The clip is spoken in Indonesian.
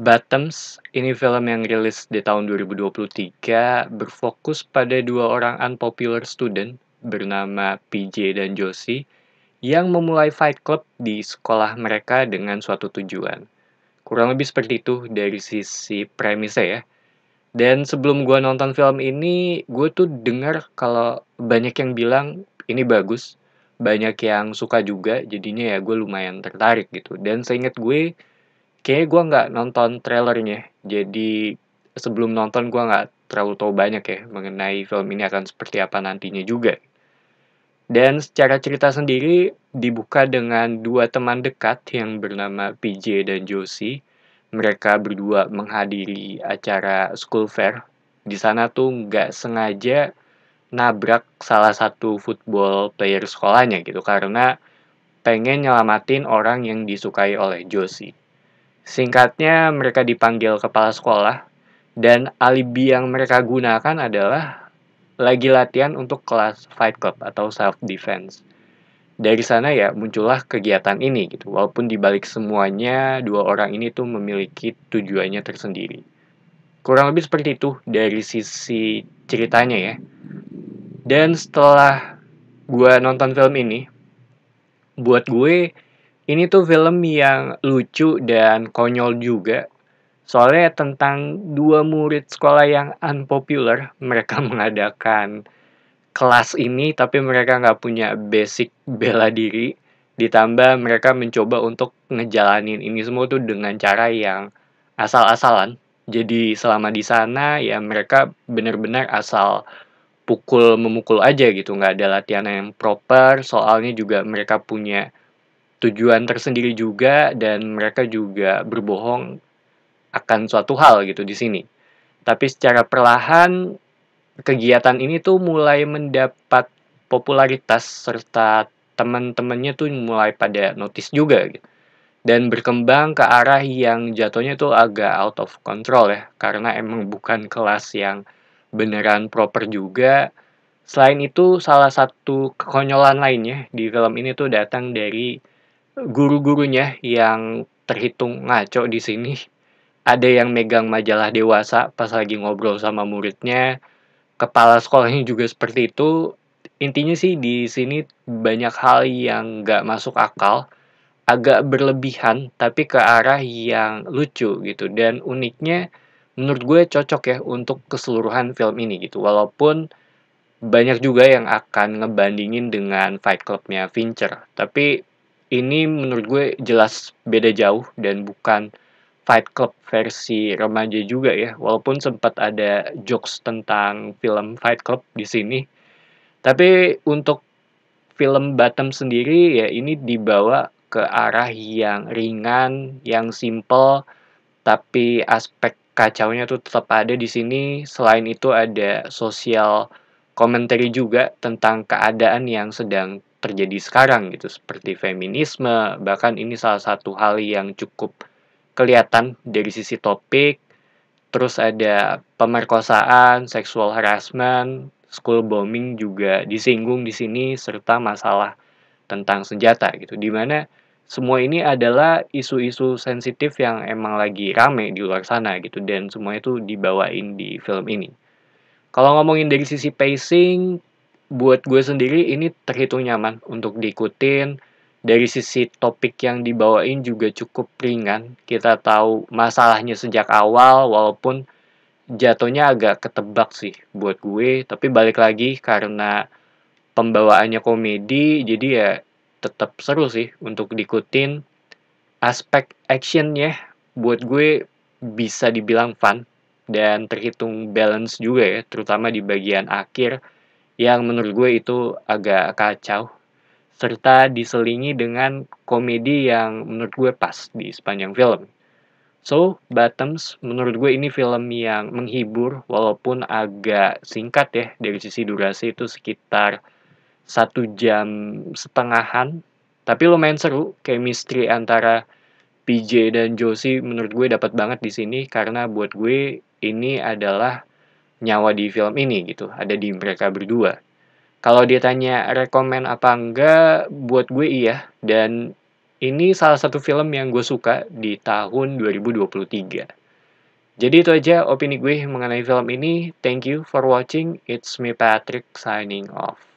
Bottoms, ini film yang rilis di tahun 2023, berfokus pada dua orang unpopular student bernama PJ dan Josie yang memulai Fight Club di sekolah mereka dengan suatu tujuan. Kurang lebih seperti itu dari sisi premisnya ya. Dan sebelum gua nonton film ini, gue tuh dengar kalau banyak yang bilang ini bagus, banyak yang suka juga, jadinya ya gue lumayan tertarik gitu. Dan seingat gue, kayaknya gue nggak nonton trailernya, jadi sebelum nonton gue nggak terlalu tahu banyak ya mengenai film ini akan seperti apa nantinya juga. Dan secara cerita sendiri dibuka dengan dua teman dekat yang bernama PJ dan Josie. Mereka berdua menghadiri acara school fair. Di sana tuh nggak sengaja nabrak salah satu football player sekolahnya gitu karena pengen nyelamatin orang yang disukai oleh Josie. Singkatnya, mereka dipanggil kepala sekolah, dan alibi yang mereka gunakan adalah lagi latihan untuk kelas Fight Club atau self defense. Dari sana ya muncullah kegiatan ini gitu. Walaupun dibalik semuanya dua orang ini tuh memiliki tujuannya tersendiri. Kurang lebih seperti itu dari sisi ceritanya ya. Dan setelah gue nonton film ini, buat gue ini tuh film yang lucu dan konyol juga. Soalnya tentang dua murid sekolah yang unpopular, mereka mengadakan kelas ini tapi mereka nggak punya basic bela diri. Ditambah mereka mencoba untuk ngejalanin ini semua tuh dengan cara yang asal-asalan. Jadi selama di sana ya mereka benar-benar asal memukul aja gitu, nggak ada latihan yang proper. Soalnya juga mereka punya tujuan tersendiri juga dan mereka juga berbohong akan suatu hal gitu di sini. Tapi secara perlahan kegiatan ini tuh mulai mendapat popularitas serta teman-temannya tuh mulai pada notice juga gitu. Dan berkembang ke arah yang jatuhnya tuh agak out of control ya karena emang bukan kelas yang beneran proper juga. Selain itu salah satu kekonyolan lainnya di film ini tuh datang dari guru-gurunya yang terhitung ngaco di sini. Ada yang megang majalah dewasa pas lagi ngobrol sama muridnya, kepala sekolahnya juga seperti itu. Intinya sih di sini banyak hal yang nggak masuk akal, agak berlebihan, tapi ke arah yang lucu gitu. Dan uniknya, menurut gue cocok ya untuk keseluruhan film ini gitu. Walaupun banyak juga yang akan ngebandingin dengan Fight Club-nya Fincher. Tapi ini menurut gue jelas beda jauh dan bukan Fight Club versi remaja juga ya, walaupun sempat ada jokes tentang film Fight Club di sini. Tapi untuk film Bottom sendiri ya ini dibawa ke arah yang ringan, yang simple, tapi aspek kacaunya tuh tetap ada di sini. Selain itu ada sosial commentary juga tentang keadaan yang sedang terjadi sekarang gitu, seperti feminisme. Bahkan ini salah satu hal yang cukup kelihatan dari sisi topik. Terus ada pemerkosaan, sexual harassment, school bombing juga disinggung di sini serta masalah tentang senjata gitu. Di mana semua ini adalah isu-isu sensitif yang emang lagi rame di luar sana gitu dan semuanya itu dibawain di film ini. Kalau ngomongin dari sisi pacing, buat gue sendiri ini terhitung nyaman untuk diikutin. Dari sisi topik yang dibawain juga cukup ringan. Kita tahu masalahnya sejak awal, walaupun jatuhnya agak ketebak sih buat gue. Tapi balik lagi karena pembawaannya komedi, jadi ya tetap seru sih untuk diikutin. Aspek actionnya buat gue bisa dibilang fun dan terhitung balance juga ya, terutama di bagian akhir yang menurut gue itu agak kacau, serta diselingi dengan komedi yang menurut gue pas di sepanjang film. So, Bottoms menurut gue ini film yang menghibur walaupun agak singkat ya dari sisi durasi itu sekitar 1,5 jam, tapi lumayan seru. Chemistry antara PJ dan Josie menurut gue dapat banget di sini karena buat gue ini adalah nyawa di film ini gitu, ada di mereka berdua. Kalau dia tanya rekomen apa enggak, buat gue iya. Dan Ini salah satu film yang gue suka di tahun 2023. Jadi itu aja opini gue mengenai film ini. Thank you for watching. It's me Patrick signing off.